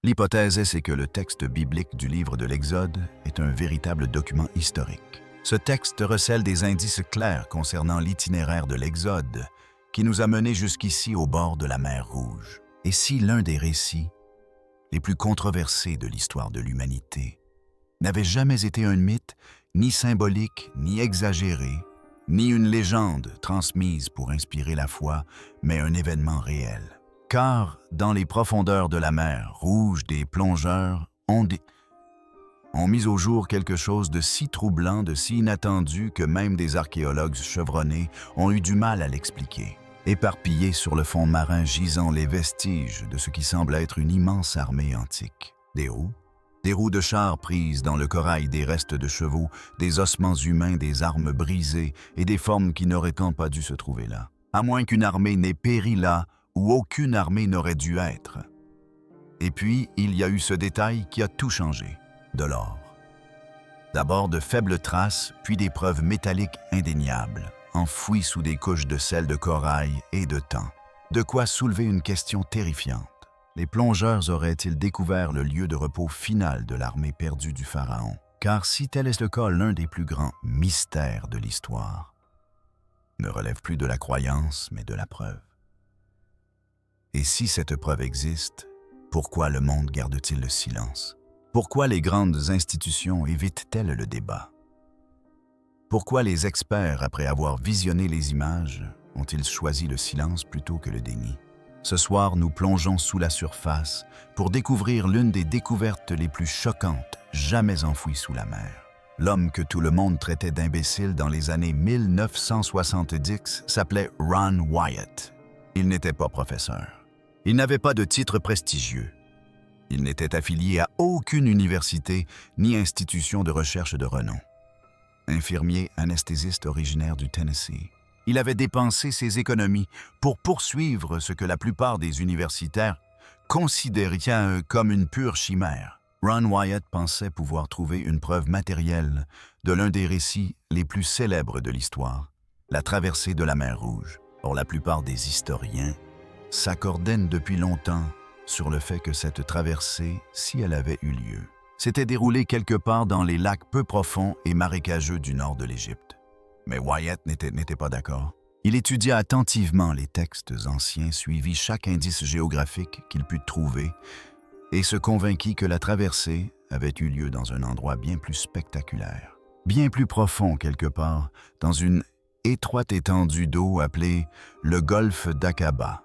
L'hypothèse est que le texte biblique du livre de l'Exode est un véritable document historique. Ce texte recèle des indices clairs concernant l'itinéraire de l'Exode qui nous a menés jusqu'ici au bord de la mer Rouge. Et si l'un des récits les plus controversés de l'histoire de l'humanité n'avait jamais été un mythe, ni symbolique, ni exagéré, ni une légende transmise pour inspirer la foi, mais un événement réel. Car, dans les profondeurs de la mer Rouge, des plongeurs ont mis au jour quelque chose de si troublant, de si inattendu que même des archéologues chevronnés ont eu du mal à l'expliquer. Éparpillés sur le fond marin gisant les vestiges de ce qui semble être une immense armée antique. Des roues de chars prises dans le corail, des restes de chevaux, des ossements humains, des armes brisées et des formes qui n'auraient tant pas dû se trouver là. À moins qu'une armée n'ait péri là où aucune armée n'aurait dû être. Et puis, il y a eu ce détail qui a tout changé, de l'or. D'abord de faibles traces, puis des preuves métalliques indéniables, enfouies sous des couches de sel de corail et de temps. De quoi soulever une question terrifiante. Les plongeurs auraient-ils découvert le lieu de repos final de l'armée perdue du Pharaon? Car si tel est le cas, l'un des plus grands mystères de l'histoire ne relève plus de la croyance, mais de la preuve. Et si cette preuve existe, pourquoi le monde garde-t-il le silence? Pourquoi les grandes institutions évitent-elles le débat? Pourquoi les experts, après avoir visionné les images, ont-ils choisi le silence plutôt que le déni? Ce soir, nous plongeons sous la surface pour découvrir l'une des découvertes les plus choquantes jamais enfouies sous la mer. L'homme que tout le monde traitait d'imbécile dans les années 1970 s'appelait Ron Wyatt. Il n'était pas professeur. Il n'avait pas de titre prestigieux. Il n'était affilié à aucune université ni institution de recherche de renom. Infirmier anesthésiste originaire du Tennessee, il avait dépensé ses économies pour poursuivre ce que la plupart des universitaires considéraient comme une pure chimère. Ron Wyatt pensait pouvoir trouver une preuve matérielle de l'un des récits les plus célèbres de l'histoire, la traversée de la mer Rouge. Or, la plupart des historiens s'accordaient depuis longtemps sur le fait que cette traversée, si elle avait eu lieu, s'était déroulée quelque part dans les lacs peu profonds et marécageux du nord de l'Égypte. Mais Wyatt n'était pas d'accord. Il étudia attentivement les textes anciens, suivit chaque indice géographique qu'il put trouver et se convainquit que la traversée avait eu lieu dans un endroit bien plus spectaculaire, bien plus profond quelque part, dans une étroite étendue d'eau appelée le golfe d'Aqaba.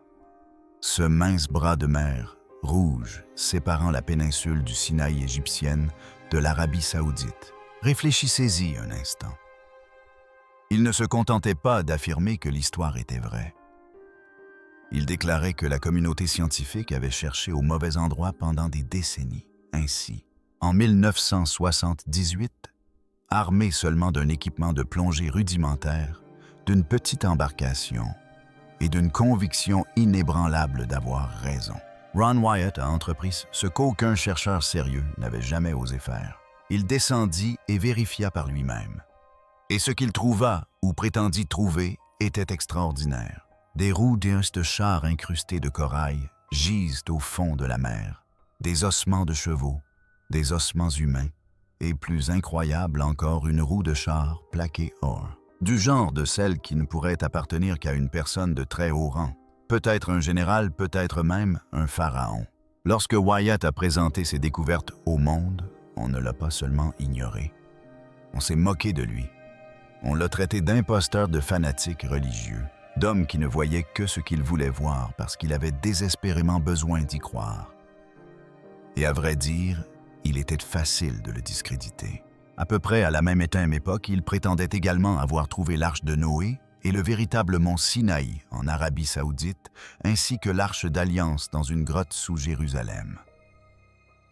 Ce mince bras de mer rouge séparant la péninsule du Sinaï égyptienne de l'Arabie saoudite. Réfléchissez-y un instant. Il ne se contentait pas d'affirmer que l'histoire était vraie. Il déclarait que la communauté scientifique avait cherché au mauvais endroit pendant des décennies. Ainsi, en 1978, armé seulement d'un équipement de plongée rudimentaire, d'une petite embarcation et d'une conviction inébranlable d'avoir raison, Ron Wyatt a entrepris ce qu'aucun chercheur sérieux n'avait jamais osé faire. Il descendit et vérifia par lui-même. Et ce qu'il trouva, ou prétendit trouver, était extraordinaire. Des roues de chars incrustés de corail gisent au fond de la mer, des ossements de chevaux, des ossements humains, et plus incroyable encore, une roue de char plaquée or, du genre de celle qui ne pourrait appartenir qu'à une personne de très haut rang, peut-être un général, peut-être même un pharaon. Lorsque Wyatt a présenté ses découvertes au monde, on ne l'a pas seulement ignoré. On s'est moqué de lui. On l'a traité d'imposteur, de fanatique religieux, d'homme qui ne voyait que ce qu'il voulait voir parce qu'il avait désespérément besoin d'y croire. Et à vrai dire, il était facile de le discréditer. À peu près à la même époque, il prétendait également avoir trouvé l'arche de Noé et le véritable mont Sinaï en Arabie saoudite, ainsi que l'arche d'Alliance dans une grotte sous Jérusalem.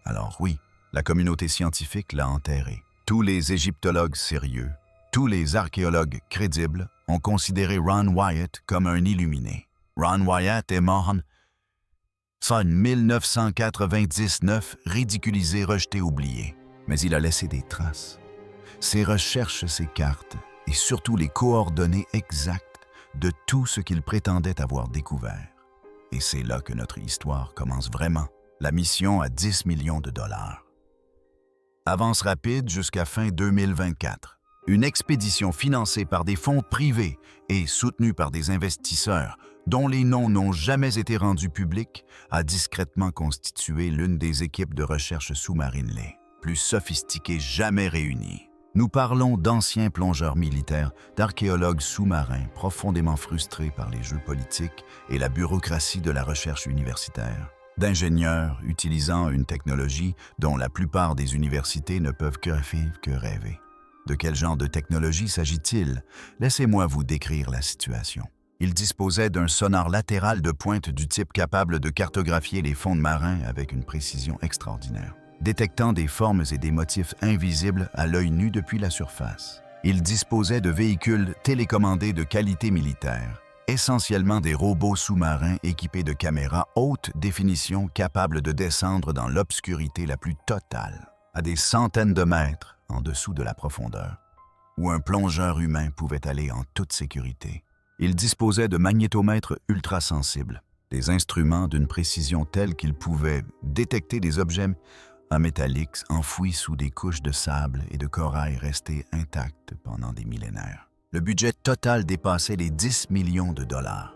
Alors oui, la communauté scientifique l'a enterré. Tous les égyptologues sérieux, tous les archéologues crédibles ont considéré Ron Wyatt comme un illuminé. Ron Wyatt est mort en 1999, ridiculisé, rejeté, oublié. Mais il a laissé des traces. Ses recherches, ses cartes et surtout les coordonnées exactes de tout ce qu'il prétendait avoir découvert. Et c'est là que notre histoire commence vraiment. La mission à 10 millions de dollars. Avance rapide jusqu'à fin 2024. Une expédition financée par des fonds privés et soutenue par des investisseurs dont les noms n'ont jamais été rendus publics a discrètement constitué l'une des équipes de recherche sous-marine les plus sophistiquées jamais réunies. Nous parlons d'anciens plongeurs militaires, d'archéologues sous-marins profondément frustrés par les jeux politiques et la bureaucratie de la recherche universitaire, d'ingénieurs utilisant une technologie dont la plupart des universités ne peuvent que rêver. De quel genre de technologie s'agit-il? Laissez-moi vous décrire la situation. Il disposait d'un sonar latéral de pointe du type capable de cartographier les fonds marins avec une précision extraordinaire, détectant des formes et des motifs invisibles à l'œil nu depuis la surface. Il disposait de véhicules télécommandés de qualité militaire, essentiellement des robots sous-marins équipés de caméras haute définition capables de descendre dans l'obscurité la plus totale, à des centaines de mètres en dessous de la profondeur, où un plongeur humain pouvait aller en toute sécurité. Il disposait de magnétomètres ultrasensibles, des instruments d'une précision telle qu'ils pouvaient détecter des objets métalliques enfouis sous des couches de sable et de corail restés intacts pendant des millénaires. Le budget total dépassait les 10 millions de dollars.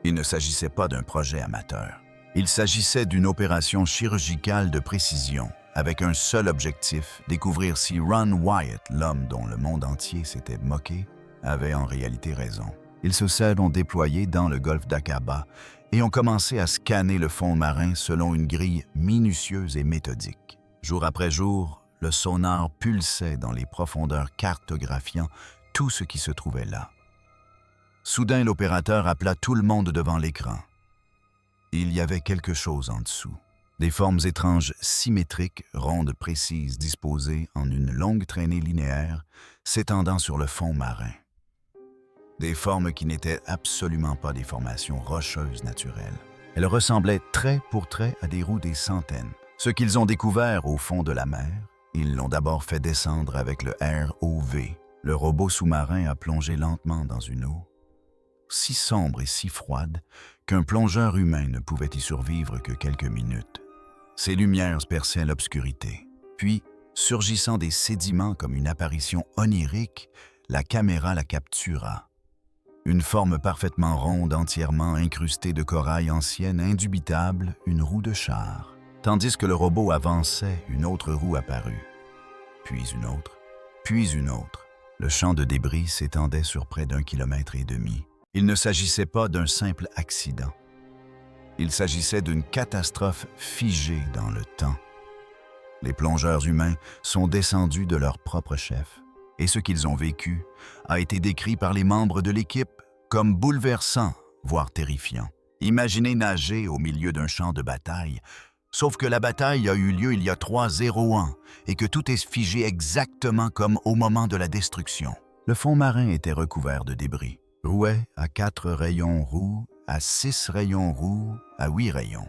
Il ne s'agissait pas d'un projet amateur. Il s'agissait d'une opération chirurgicale de précision, avec un seul objectif, découvrir si Ron Wyatt, l'homme dont le monde entier s'était moqué, avait en réalité raison. Ils se sont déployés dans le golfe d'Aqaba et ont commencé à scanner le fond marin selon une grille minutieuse et méthodique. Jour après jour, le sonar pulsait dans les profondeurs cartographiant tout ce qui se trouvait là. Soudain, l'opérateur appela tout le monde devant l'écran. Il y avait quelque chose en dessous. Des formes étranges symétriques, rondes précises, disposées en une longue traînée linéaire, s'étendant sur le fond marin. Des formes qui n'étaient absolument pas des formations rocheuses naturelles. Elles ressemblaient trait pour trait à des roues des centaines. Ce qu'ils ont découvert au fond de la mer, ils l'ont d'abord fait descendre avec le ROV. Le robot sous-marin a plongé lentement dans une eau si sombre et si froide qu'un plongeur humain ne pouvait y survivre que quelques minutes. Ses lumières perçaient l'obscurité. Puis, surgissant des sédiments comme une apparition onirique, la caméra la captura. Une forme parfaitement ronde, entièrement incrustée de corail ancienne, indubitable, une roue de char. Tandis que le robot avançait, une autre roue apparut. Puis une autre, puis une autre. Le champ de débris s'étendait sur près d'1,5 kilomètre. Il ne s'agissait pas d'un simple accident. Il s'agissait d'une catastrophe figée dans le temps. Les plongeurs humains sont descendus de leur propre chef, et ce qu'ils ont vécu a été décrit par les membres de l'équipe comme bouleversant, voire terrifiant. Imaginez nager au milieu d'un champ de bataille, sauf que la bataille a eu lieu il y a 301 et que tout est figé exactement comme au moment de la destruction. Le fond marin était recouvert de débris. Rouet à 4 rayons roux, à 6 rayons roux, à 8 rayons.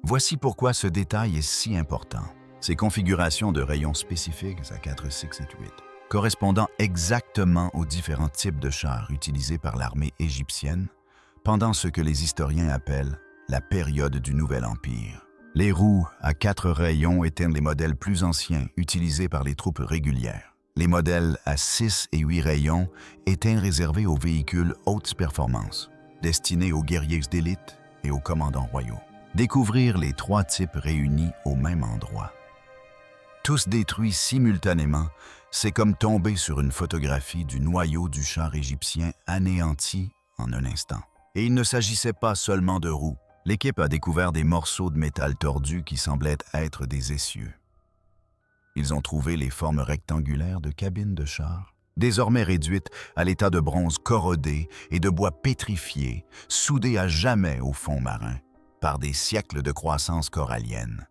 Voici pourquoi ce détail est si important. Ces configurations de rayons spécifiques à 4, 6 et 8, correspondant exactement aux différents types de chars utilisés par l'armée égyptienne pendant ce que les historiens appellent la période du Nouvel Empire. Les roues à 4 rayons étaient les modèles plus anciens utilisés par les troupes régulières. Les modèles à 6 et 8 rayons étaient réservés aux véhicules haute performance, destinés aux guerriers d'élite et aux commandants royaux. Découvrir les 3 types réunis au même endroit. Tous détruits simultanément, c'est comme tomber sur une photographie du noyau du char égyptien anéanti en un instant. Et il ne s'agissait pas seulement de roues. L'équipe a découvert des morceaux de métal tordus qui semblaient être des essieux. Ils ont trouvé les formes rectangulaires de cabines de char, désormais réduites à l'état de bronze corrodé et de bois pétrifié, soudés à jamais au fond marin, par des siècles de croissance corallienne.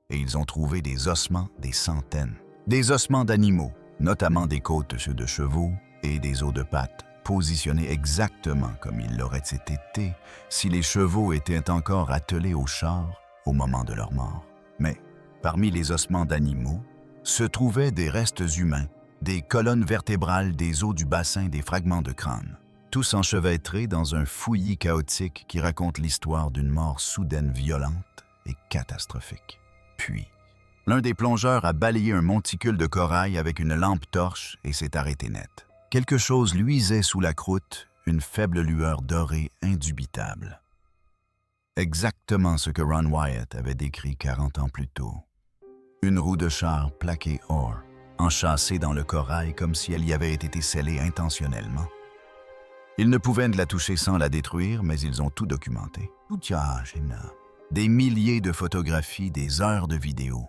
Et ils ont trouvé des ossements, des centaines. Des ossements d'animaux, notamment des côtes de chevaux et des os de pattes, positionnés exactement comme ils l'auraient été si les chevaux étaient encore attelés au char au moment de leur mort. Mais parmi les ossements d'animaux se trouvaient des restes humains, des colonnes vertébrales, des os du bassin, des fragments de crâne. tous enchevêtrés dans un fouillis chaotique qui raconte l'histoire d'une mort soudaine violente et catastrophique. Puis, l'un des plongeurs a balayé un monticule de corail avec une lampe torche et s'est arrêté net. Quelque chose luisait sous la croûte, une faible lueur dorée indubitable. Exactement ce que Ron Wyatt avait décrit 40 ans plus tôt. Une roue de char plaquée or, enchâssée dans le corail comme si elle y avait été scellée intentionnellement. Ils ne pouvaient la toucher sans la détruire, mais ils ont tout documenté. Des milliers de photographies, des heures de vidéos.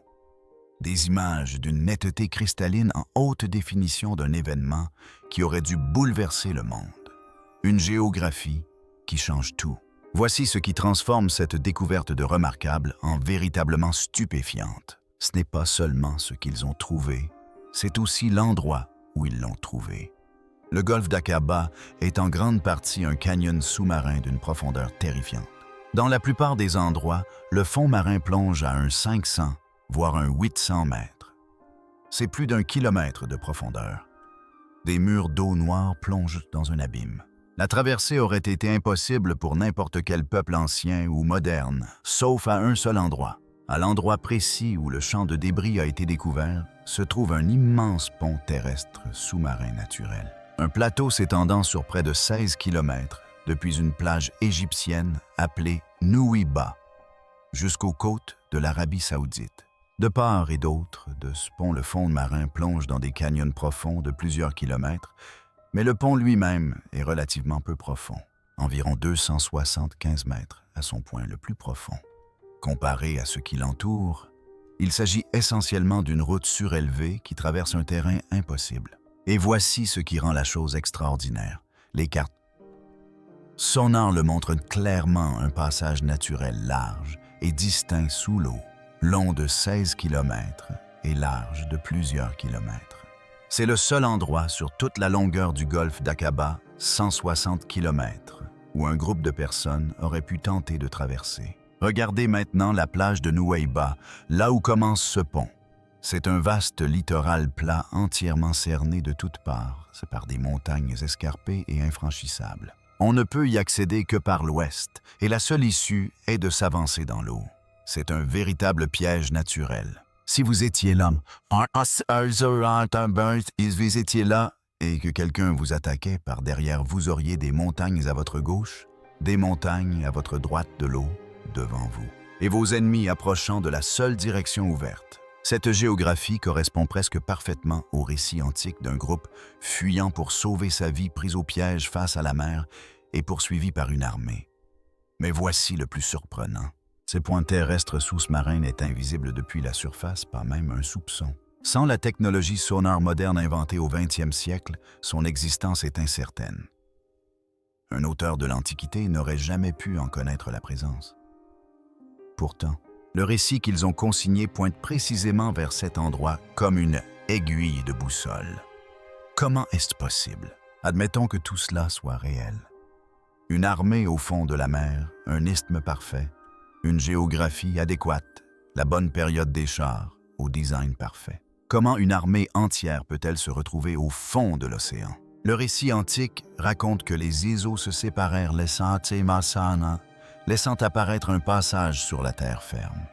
Des images d'une netteté cristalline en haute définition d'un événement qui aurait dû bouleverser le monde. Une géographie qui change tout. Voici ce qui transforme cette découverte de remarquable en véritablement stupéfiante. Ce n'est pas seulement ce qu'ils ont trouvé, c'est aussi l'endroit où ils l'ont trouvé. Le golfe d'Aqaba est en grande partie un canyon sous-marin d'une profondeur terrifiante. Dans la plupart des endroits, le fond marin plonge à un 500, voire un 800 mètres. C'est plus d'1 kilomètre de profondeur. Des murs d'eau noire plongent dans un abîme. La traversée aurait été impossible pour n'importe quel peuple ancien ou moderne, sauf à un seul endroit. À l'endroit précis où le champ de débris a été découvert, se trouve un immense pont terrestre sous-marin naturel. Un plateau s'étendant sur près de 16 km depuis une plage égyptienne appelée Nouiba jusqu'aux côtes de l'Arabie saoudite. De part et d'autre de ce pont, le fond marin plonge dans des canyons profonds de plusieurs kilomètres, mais le pont lui-même est relativement peu profond, environ 275 mètres à son point le plus profond. Comparé à ce qui l'entoure, il s'agit essentiellement d'une route surélevée qui traverse un terrain impossible. Et voici ce qui rend la chose extraordinaire. Les cartes Sonar le montrent clairement, un passage naturel large et distinct sous l'eau, long de 16 km et large de plusieurs kilomètres. C'est le seul endroit sur toute la longueur du golfe d'Aqaba, 160 km, où un groupe de personnes aurait pu tenter de traverser. Regardez maintenant la plage de Nouaiba, là où commence ce pont. C'est un vaste littoral plat entièrement cerné de toutes parts, par des montagnes escarpées et infranchissables. On ne peut y accéder que par l'ouest, et la seule issue est de s'avancer dans l'eau. C'est un véritable piège naturel. Si vous étiez là, et que quelqu'un vous attaquait par derrière, vous auriez des montagnes à votre gauche, des montagnes à votre droite de l'eau devant vous, et vos ennemis approchant de la seule direction ouverte. Cette géographie correspond presque parfaitement au récit antique d'un groupe fuyant pour sauver sa vie pris au piège face à la mer et poursuivi par une armée. Mais voici le plus surprenant. Ces points terrestres sous-marins n'est invisible depuis la surface, pas même un soupçon. Sans la technologie sonar moderne inventée au 20e siècle, son existence est incertaine. Un auteur de l'Antiquité n'aurait jamais pu en connaître la présence. Pourtant, le récit qu'ils ont consigné pointe précisément vers cet endroit comme une aiguille de boussole. Comment est-ce possible? Admettons que tout cela soit réel. Une armée au fond de la mer, un isthme parfait, une géographie adéquate, la bonne période des chars, au design parfait. Comment une armée entière peut-elle se retrouver au fond de l'océan? Le récit antique raconte que les îlots se séparèrent laissant apparaître un passage sur la terre ferme.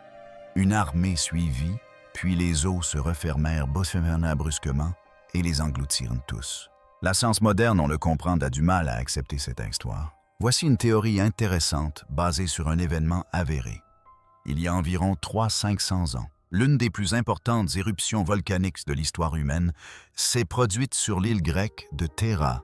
Une armée suivit, puis les eaux se refermèrent brusquement et les engloutirent tous. La science moderne, on le comprend, a du mal à accepter cette histoire. Voici une théorie intéressante basée sur un événement avéré. Il y a environ 300-500 ans, l'une des plus importantes éruptions volcaniques de l'histoire humaine s'est produite sur l'île grecque de Terra,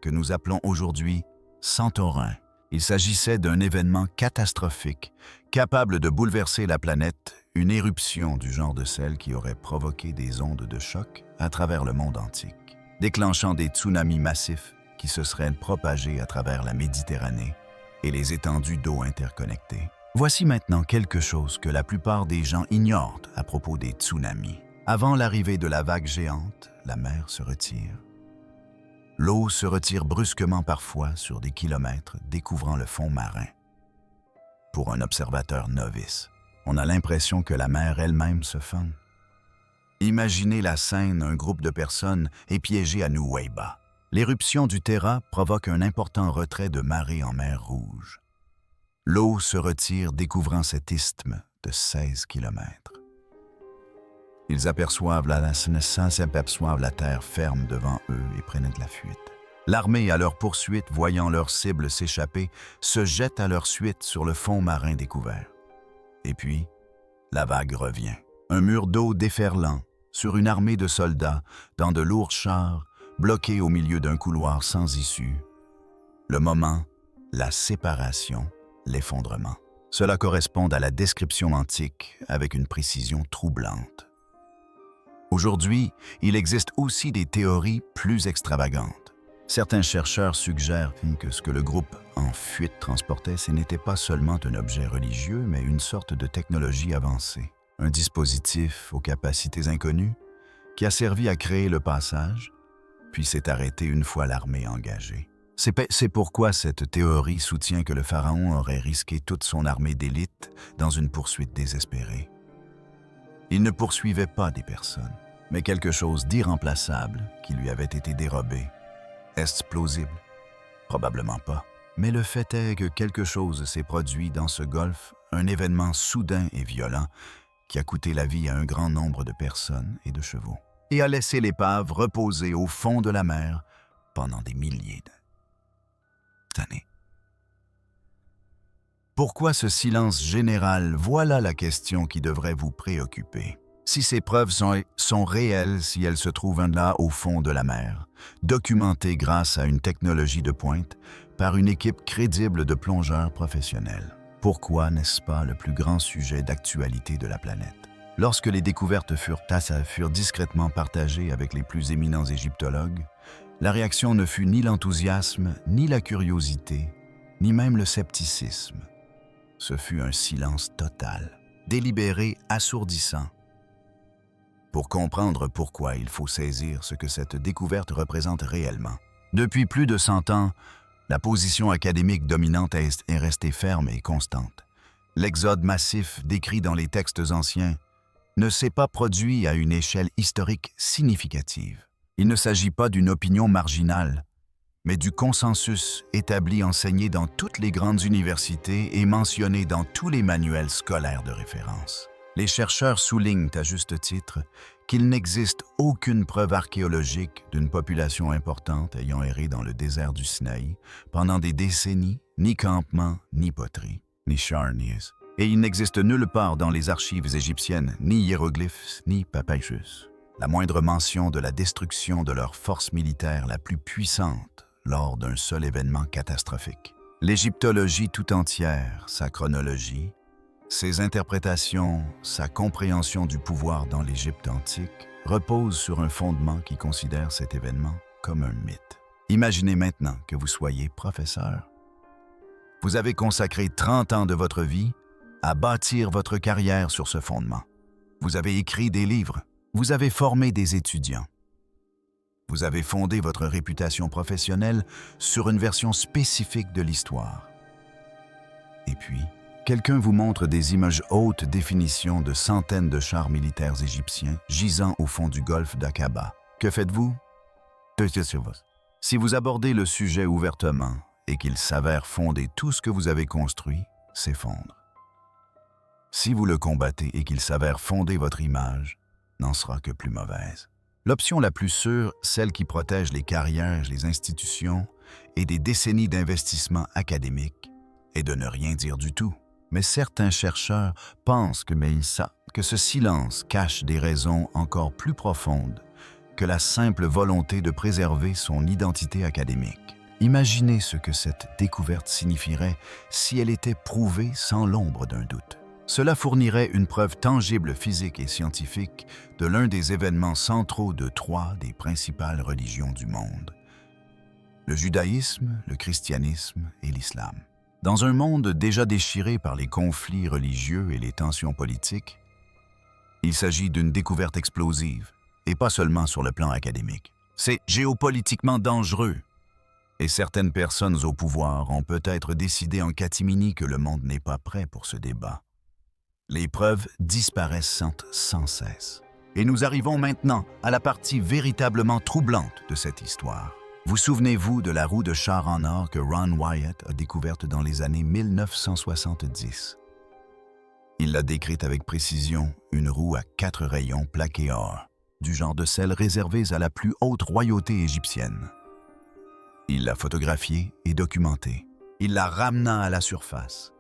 que nous appelons aujourd'hui Santorin. Il s'agissait d'un événement catastrophique, capable de bouleverser la planète, une éruption du genre de celle qui aurait provoqué des ondes de choc à travers le monde antique, déclenchant des tsunamis massifs qui se seraient propagés à travers la Méditerranée et les étendues d'eau interconnectées. Voici maintenant quelque chose que la plupart des gens ignorent à propos des tsunamis. Avant l'arrivée de la vague géante, la mer se retire. L'eau se retire brusquement parfois sur des kilomètres, découvrant le fond marin. Pour un observateur novice, on a l'impression que la mer elle-même se fend. Imaginez la scène, un groupe de personnes est piégé à Nouaiba. L'éruption du Terra provoque un important retrait de marée en mer Rouge. L'eau se retire, découvrant cet isthme de 16 kilomètres. Ils aperçoivent la terre ferme devant eux et prennent de la fuite. L'armée, à leur poursuite, voyant leur cible s'échapper, se jette à leur suite sur le fond marin découvert. Et puis, la vague revient. Un mur d'eau déferlant sur une armée de soldats dans de lourds chars, bloqués au milieu d'un couloir sans issue. Le moment, la séparation, l'effondrement. Cela correspond à la description antique avec une précision troublante. Aujourd'hui, il existe aussi des théories plus extravagantes. Certains chercheurs suggèrent que ce que le groupe en fuite transportait, ce n'était pas seulement un objet religieux, mais une sorte de technologie avancée. Un dispositif aux capacités inconnues qui a servi à créer le passage, puis s'est arrêté une fois l'armée engagée. C'est pourquoi cette théorie soutient que le pharaon aurait risqué toute son armée d'élite dans une poursuite désespérée. Il ne poursuivait pas des personnes, mais quelque chose d'irremplaçable qui lui avait été dérobé. Est-ce plausible? Probablement pas. Mais le fait est que quelque chose s'est produit dans ce golfe, un événement soudain et violent qui a coûté la vie à un grand nombre de personnes et de chevaux, et a laissé l'épave reposer au fond de la mer pendant des milliers d'années. Pourquoi ce silence général? Voilà la question qui devrait vous préoccuper. Si ces preuves sont réelles, si elles se trouvent là au fond de la mer, documentées grâce à une technologie de pointe par une équipe crédible de plongeurs professionnels, pourquoi n'est-ce pas le plus grand sujet d'actualité de la planète? Lorsque les découvertes furent discrètement partagées avec les plus éminents égyptologues, la réaction ne fut ni l'enthousiasme, ni la curiosité, ni même le scepticisme. Ce fut un silence total, délibéré, assourdissant. Pour comprendre pourquoi, il faut saisir ce que cette découverte représente réellement. Depuis plus de 100 ans, la position académique dominante est restée ferme et constante. L'exode massif décrit dans les textes anciens ne s'est pas produit à une échelle historique significative. Il ne s'agit pas d'une opinion marginale, mais du consensus établi enseigné dans toutes les grandes universités et mentionné dans tous les manuels scolaires de référence. Les chercheurs soulignent à juste titre qu'il n'existe aucune preuve archéologique d'une population importante ayant erré dans le désert du Sinaï pendant des décennies, ni campement, ni poterie, ni charniers. Et il n'existe nulle part dans les archives égyptiennes ni hiéroglyphes, ni papyrus la moindre mention de la destruction de leur force militaire la plus puissante lors d'un seul événement catastrophique. L'égyptologie tout entière, sa chronologie, ses interprétations, sa compréhension du pouvoir dans l'Égypte antique repose sur un fondement qui considère cet événement comme un mythe. Imaginez maintenant que vous soyez professeur. Vous avez consacré 30 ans de votre vie à bâtir votre carrière sur ce fondement. Vous avez écrit des livres, vous avez formé des étudiants. Vous avez fondé votre réputation professionnelle sur une version spécifique de l'histoire. Et puis, quelqu'un vous montre des images haute définition de centaines de chars militaires égyptiens gisant au fond du golfe d'Aqaba. Que faites-vous? Si vous abordez le sujet ouvertement et qu'il s'avère fonder, tout ce que vous avez construit s'effondre. Si vous le combattez et qu'il s'avère fonder votre image, n'en sera que plus mauvaise. L'option la plus sûre, celle qui protège les carrières, les institutions et des décennies d'investissement académique, est de ne rien dire du tout. Mais certains chercheurs pensent que ce silence cache des raisons encore plus profondes que la simple volonté de préserver son identité académique. Imaginez ce que cette découverte signifierait si elle était prouvée sans l'ombre d'un doute. Cela fournirait une preuve tangible physique et scientifique de l'un des événements centraux de 3 des principales religions du monde: le judaïsme, le christianisme et l'islam. Dans un monde déjà déchiré par les conflits religieux et les tensions politiques, il s'agit d'une découverte explosive, et pas seulement sur le plan académique. C'est géopolitiquement dangereux, et certaines personnes au pouvoir ont peut-être décidé en catimini que le monde n'est pas prêt pour ce débat. Les preuves disparaissent sans cesse. Et nous arrivons maintenant à la partie véritablement troublante de cette histoire. Vous souvenez-vous de la roue de char en or que Ron Wyatt a découverte dans les années 1970? Il l'a décrite avec précision, une roue à 4 rayons plaqués or, du genre de celles réservées à la plus haute royauté égyptienne. Il l'a photographiée et documentée. Il la ramena à la surface.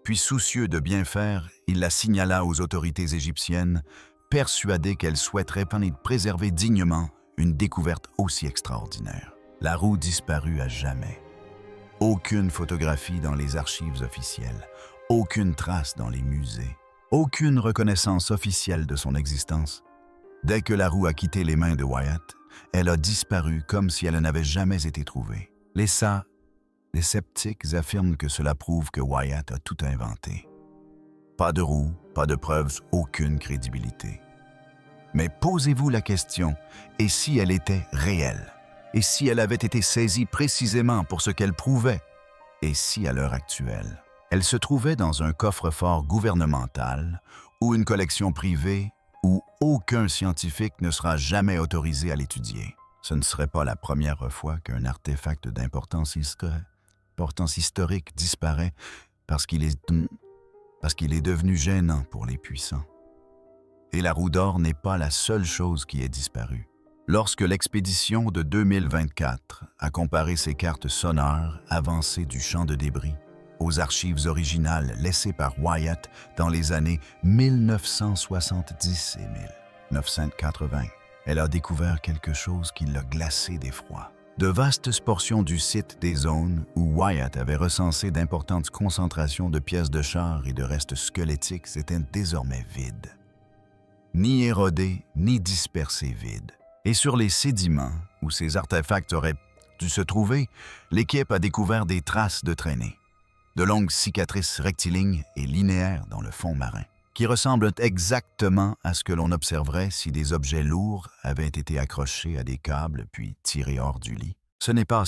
Puis, soucieux de bien faire, il la signala aux autorités égyptiennes, persuadé qu'elles souhaiteraient préserver dignement une découverte aussi extraordinaire. La roue disparut à jamais. Aucune photographie dans les archives officielles, aucune trace dans les musées, aucune reconnaissance officielle de son existence. Dès que la roue a quitté les mains de Wyatt, elle a disparu comme si elle n'avait jamais été trouvée. Les sceptiques affirment que cela prouve que Wyatt a tout inventé. Pas de roue, pas de preuves, aucune crédibilité. Mais posez-vous la question, et si elle était réelle? Et si elle avait été saisie précisément pour ce qu'elle prouvait? Et si, à l'heure actuelle, elle se trouvait dans un coffre-fort gouvernemental ou une collection privée où aucun scientifique ne sera jamais autorisé à l'étudier? Ce ne serait pas la première fois qu'un artefact d'importance historique disparaît parce qu'il est devenu gênant pour les puissants. Et la roue d'or n'est pas la seule chose qui est disparue. Lorsque l'expédition de 2024 a comparé ses cartes sonores avancées du champ de débris aux archives originales laissées par Wyatt dans les années 1970 et 1980, elle a découvert quelque chose qui l'a glacé d'effroi. De vastes portions du site des zones où Wyatt avait recensé d'importantes concentrations de pièces de char et de restes squelettiques étaient désormais vides. Ni érodés, ni dispersés vides. Et sur les sédiments où ces artefacts auraient dû se trouver, l'équipe a découvert des traces de traînées, de longues cicatrices rectilignes et linéaires dans le fond marin, qui ressemblent exactement à ce que l'on observerait si des objets lourds avaient été accrochés à des câbles puis tirés hors du lit. Ce n'est pas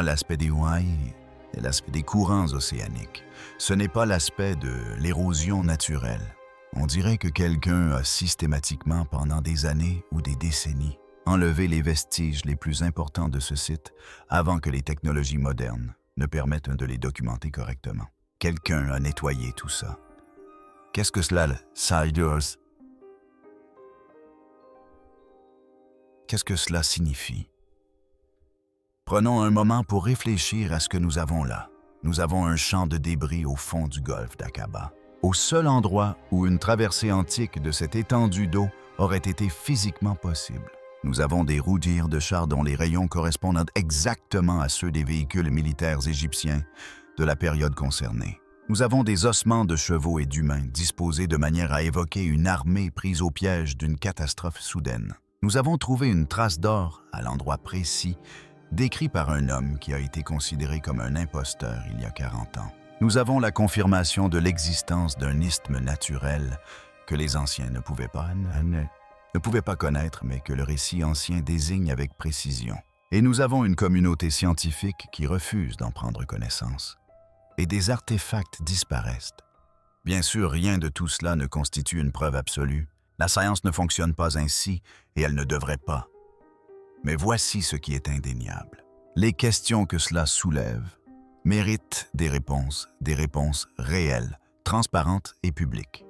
l'aspect des ouailles et l'aspect des courants océaniques. Ce n'est pas l'aspect de l'érosion naturelle. On dirait que quelqu'un a systématiquement, pendant des années ou des décennies, enlevé les vestiges les plus importants de ce site avant que les technologies modernes ne permettent de les documenter correctement. Quelqu'un a nettoyé tout ça. Qu'est-ce que cela, Siders? Qu'est-ce que cela signifie? Prenons un moment pour réfléchir à ce que nous avons là. Nous avons un champ de débris au fond du golfe d'Aqaba, au seul endroit où une traversée antique de cette étendue d'eau aurait été physiquement possible. Nous avons des roues de chars dont les rayons correspondent exactement à ceux des véhicules militaires égyptiens de la période concernée. Nous avons des ossements de chevaux et d'humains disposés de manière à évoquer une armée prise au piège d'une catastrophe soudaine. Nous avons trouvé une trace d'or à l'endroit précis, décrit par un homme qui a été considéré comme un imposteur il y a 40 ans. Nous avons la confirmation de l'existence d'un isthme naturel que les anciens ne pouvaient pas connaître, mais que le récit ancien désigne avec précision. Et nous avons une communauté scientifique qui refuse d'en prendre connaissance. Et des artefacts disparaissent. Bien sûr, rien de tout cela ne constitue une preuve absolue. La science ne fonctionne pas ainsi et elle ne devrait pas. Mais voici ce qui est indéniable. Les questions que cela soulève méritent des réponses réelles, transparentes et publiques.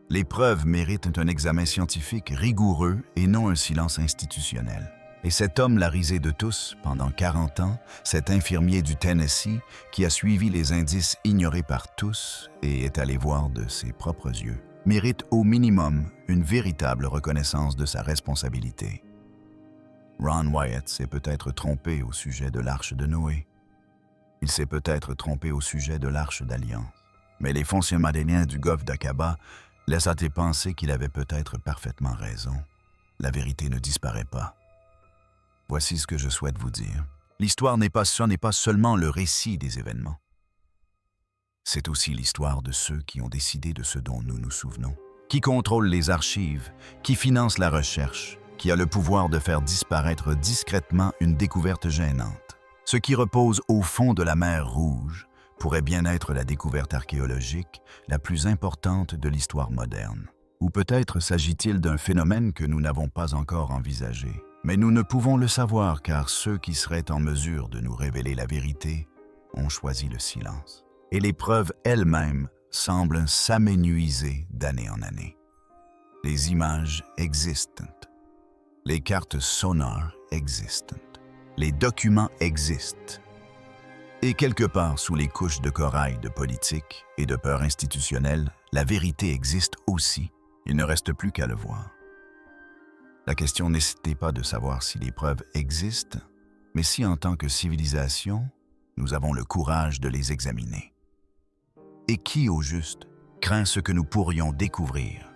Les preuves méritent un examen scientifique rigoureux et non un silence institutionnel. Et cet homme la risée de tous pendant 40 ans, cet infirmier du Tennessee qui a suivi les indices ignorés par tous et est allé voir de ses propres yeux, mérite au minimum une véritable reconnaissance de sa responsabilité. Ron Wyatt s'est peut-être trompé au sujet de l'Arche de Noé. Il s'est peut-être trompé au sujet de l'Arche d'Alliance. Mais les fonctionnaires du golfe d'Aqaba laissent à penser qu'il avait peut-être parfaitement raison. La vérité ne disparaît pas. Voici ce que je souhaite vous dire. L'histoire n'est pas seulement le récit des événements. C'est aussi l'histoire de ceux qui ont décidé de ce dont nous nous souvenons. Qui contrôle les archives, qui finance la recherche, qui a le pouvoir de faire disparaître discrètement une découverte gênante. Ce qui repose au fond de la mer Rouge pourrait bien être la découverte archéologique la plus importante de l'histoire moderne. Ou peut-être s'agit-il d'un phénomène que nous n'avons pas encore envisagé. Mais nous ne pouvons le savoir car ceux qui seraient en mesure de nous révéler la vérité ont choisi le silence. Et les preuves elles-mêmes semblent s'amenuiser d'année en année. Les images existent. Les cartes sonores existent. Les documents existent. Et quelque part sous les couches de corail de politique et de peur institutionnelle, la vérité existe aussi. Il ne reste plus qu'à le voir. La question n'était pas de savoir si les preuves existent, mais si en tant que civilisation, nous avons le courage de les examiner. Et qui, au juste, craint ce que nous pourrions découvrir?